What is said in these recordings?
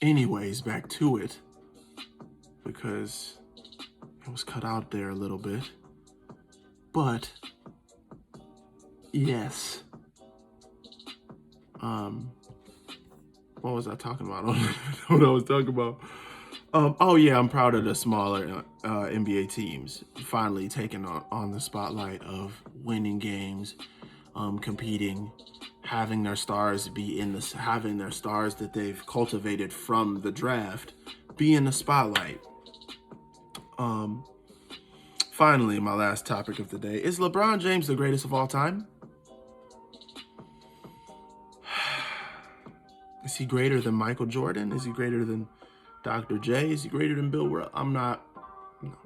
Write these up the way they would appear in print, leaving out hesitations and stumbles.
Anyways, back to it, because it was cut out there a little bit. But yes, what was I talking about? I don't know what I was talking about. Oh yeah, I'm proud of the smaller NBA teams finally taking on the spotlight of winning games, competing, having their stars be in this, having their stars that they've cultivated from the draft be in the spotlight. Finally, my last topic of the day is LeBron James the greatest of all time? Is he greater than Michael Jordan? Is he greater than Dr. J? Is he greater than Bill Russell? I'm not. No.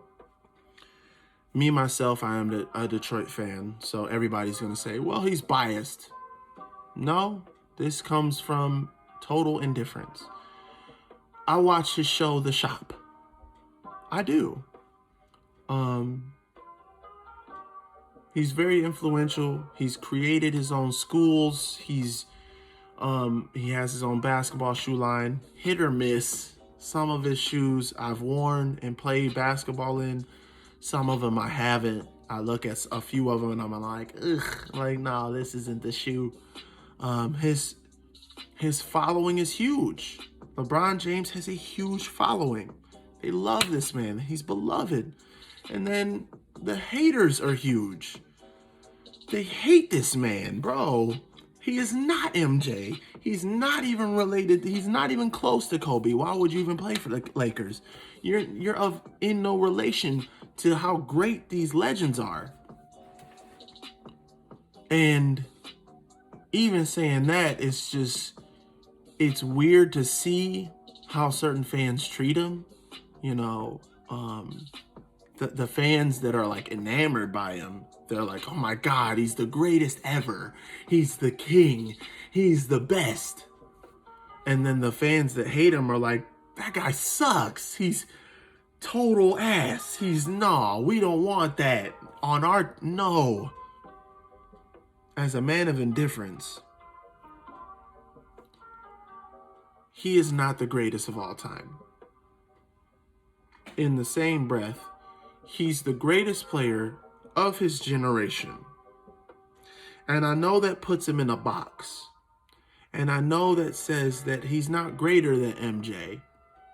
Me, myself, I am a Detroit fan, so everybody's going to say, well, he's biased. No, this comes from total indifference. I watch his show, The Shop. I do. He's very influential. He's created his own schools. He has his own basketball shoe line. Hit or miss. Some of his shoes I've worn and played basketball in. Some of them I haven't. I look at a few of them and I'm like, ugh, like, no, this isn't the shoe. His following is huge. LeBron James has a huge following. They love this man. He's beloved. And then the haters are huge. They hate this man, bro. He is not MJ. He's not even related. He's not even close to Kobe. Why would you even play for the Lakers? You're in no relation to how great these legends are. And even saying that, it's weird to see how certain fans treat him. You know, the fans that are like enamored by him, they're like, oh my God, he's the greatest ever. He's the king. He's the best. And then the fans that hate him are like, that guy sucks. He's total ass. We don't want that on our, no. As a man of indifference, he is not the greatest of all time. In the same breath, he's the greatest player of his generation. And I know that puts him in a box. And I know that says that he's not greater than MJ,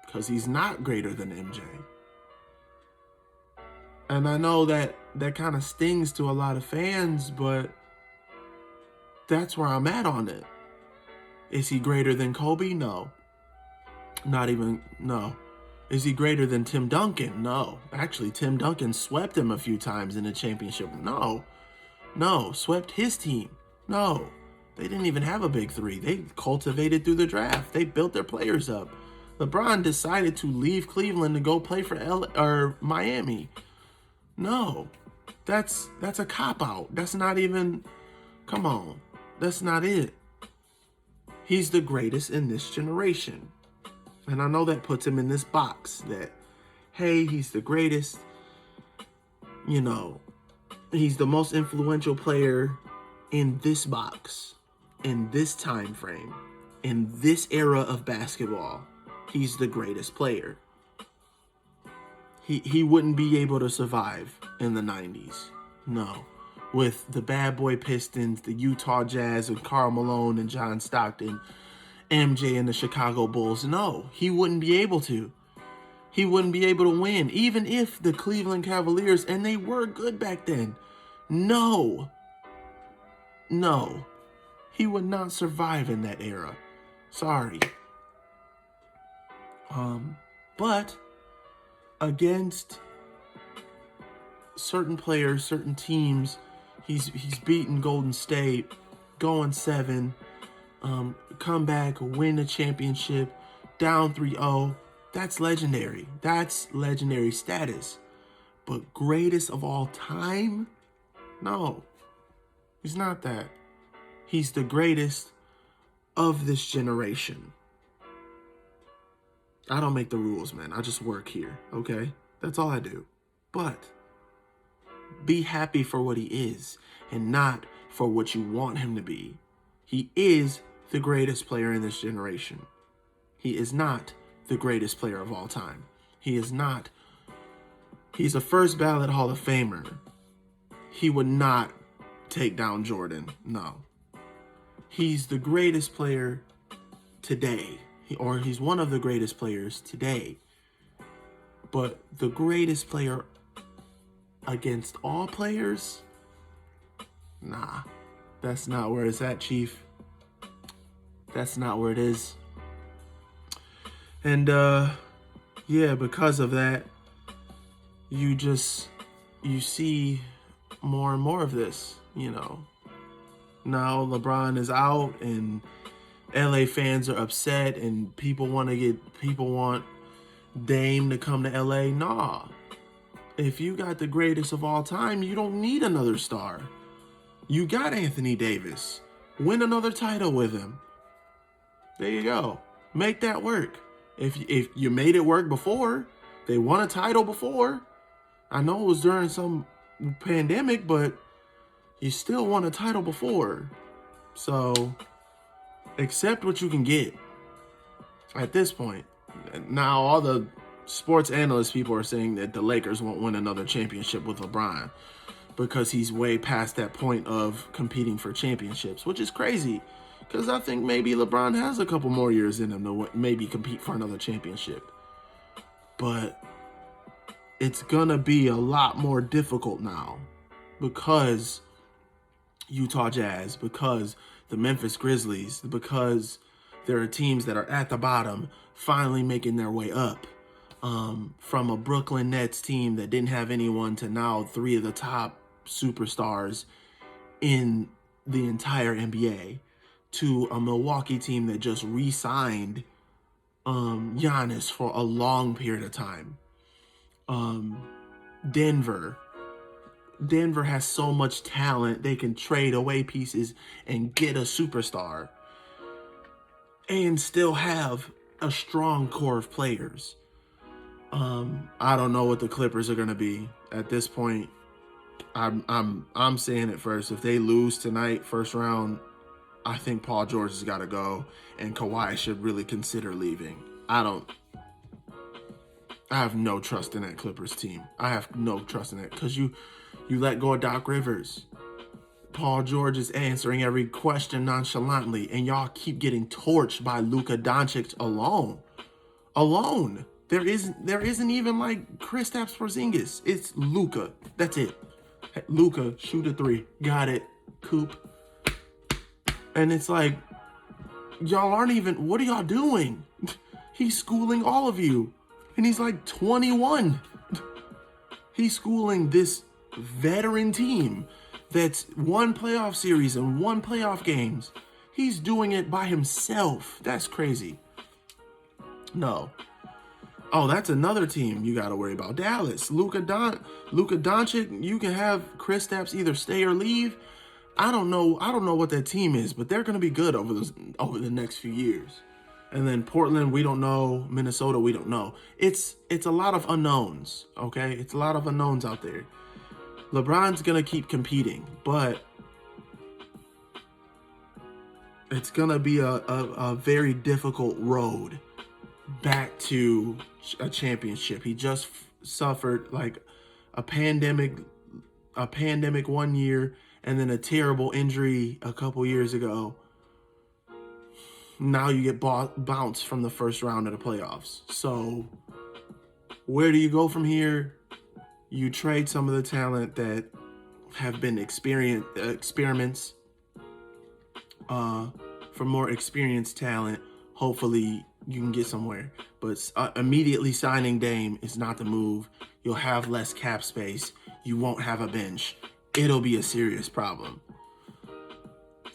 because he's not greater than MJ. And I know that kind of stings to a lot of fans, but that's where I'm at on it. Is he greater than Kobe? No. Not even, no. Is he greater than Tim Duncan? No. Actually, Tim Duncan swept him a few times in the championship. No. Swept his team. No. They didn't even have a big three. They cultivated through the draft. They built their players up. LeBron decided to leave Cleveland to go play for Miami. No. That's a cop-out. That's not even, come on. That's not it. He's the greatest in this generation. And I know that puts him in this box that, hey, he's the greatest. You know, he's the most influential player in this box, in this time frame, in this era of basketball. He's the greatest player. He wouldn't be able to survive in the 90s. No. With the bad boy Pistons, the Utah Jazz with Karl Malone and John Stockton, MJ and the Chicago Bulls. No, he wouldn't be able to. He wouldn't be able to win, even if the Cleveland Cavaliers, and they were good back then. No. He would not survive in that era. Sorry. But against certain players, certain teams, he's beaten Golden State, going 7, come back, win a championship, down 3-0. That's legendary. That's legendary status. But greatest of all time? No, he's not that. He's the greatest of this generation. I don't make the rules, man. I just work here, okay? That's all I do. But be happy for what he is and not for what you want him to be. He is the greatest player in this generation. He is not the greatest player of all time. He is not. He's a first ballot Hall of Famer. He would not take down Jordan. No. He's the greatest player today. Or he's one of the greatest players today. But the greatest player against all players? Nah. That's not where it's at, Chief. That's not where it is. And, yeah, because of that, you see more and more of this, you know. Now LeBron is out and LA fans are upset and people want Dame to come to LA. Nah. If you got the greatest of all time, you don't need another star. You got Anthony Davis. Win another title with him. There you go. Make that work. If you made it work before, they won a title before. I know it was during some pandemic, but you still won a title before. So accept what you can get at this point. Now all the sports analyst people are saying that the Lakers won't win another championship with LeBron because he's way past that point of competing for championships, which is crazy because I think maybe LeBron has a couple more years in him to maybe compete for another championship. But it's gonna be a lot more difficult now because Utah Jazz, because the Memphis Grizzlies, because there are teams that are at the bottom finally making their way up. From a Brooklyn Nets team that didn't have anyone to now 3 of the top superstars in the entire NBA, to a Milwaukee team that just re-signed Giannis for a long period of time. Denver has so much talent, they can trade away pieces and get a superstar and still have a strong core of players. I don't know what the Clippers are going to be at this point. I'm saying it first. If they lose tonight, first round, I think Paul George has got to go and Kawhi should really consider leaving. I have no trust in that Clippers team. I have no trust in it because you let go of Doc Rivers. Paul George is answering every question nonchalantly, and y'all keep getting torched by Luka Doncic alone. There isn't even like Kristaps Porzingis. It's Luka. That's it. Luka, shoot a 3. Got it. Coop. And it's like, y'all aren't even, what are y'all doing? He's schooling all of you. And he's like 21. He's schooling this veteran team that's won playoff series and won playoff games. He's doing it by himself. That's crazy. No. Oh, that's another team you got to worry about. Dallas. Luka Doncic, you can have Kristaps either stay or leave. I don't know what that team is, but they're going to be good over the next few years. And then Portland, we don't know. Minnesota, we don't know. It's a lot of unknowns, okay? It's a lot of unknowns out there. LeBron's going to keep competing, but it's going to be a very difficult road back to a championship. He just suffered like a pandemic 1 year and then a terrible injury a couple years ago. Now you get bounced from the first round of the playoffs. So where do you go from here? You trade some of the talent that have been experiments for more experienced talent. Hopefully you can get somewhere. But immediately signing Dame is not the move. You'll have less cap space. You won't have a bench. It'll be a serious problem.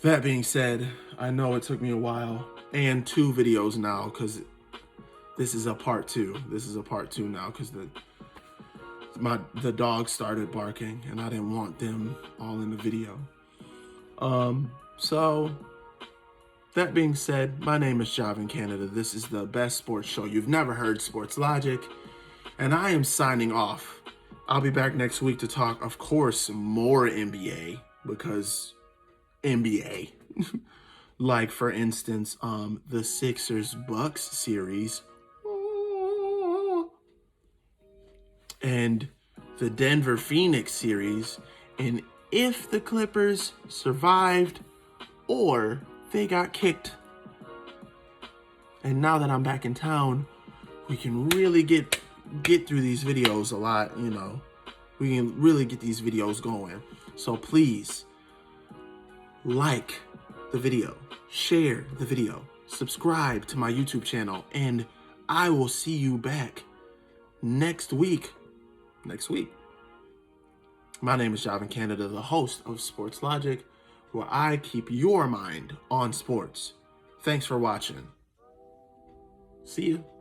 That being said, I know it took me a while and 2 videos now because this is a part 2. This is a part 2 now because the dogs started barking and I didn't want them all in the video. So that being said, my name is Javin Canada. This is the best sports show you've never heard, Sportslogic, and I am signing off. I'll be back next week to talk, of course, more NBA because NBA. Like, for instance, the Sixers-Bucks series and the Denver-Phoenix series, and if the Clippers survived or they got kicked. And now that I'm back in town, we can really get through these videos a lot, you know. We can really get these videos going. So please, like the video, share the video, subscribe to my YouTube channel, and I will see you back next week. My name is Javin Canada, the host of Sportslogic, where I keep your mind on sports. Thanks for watching. See you.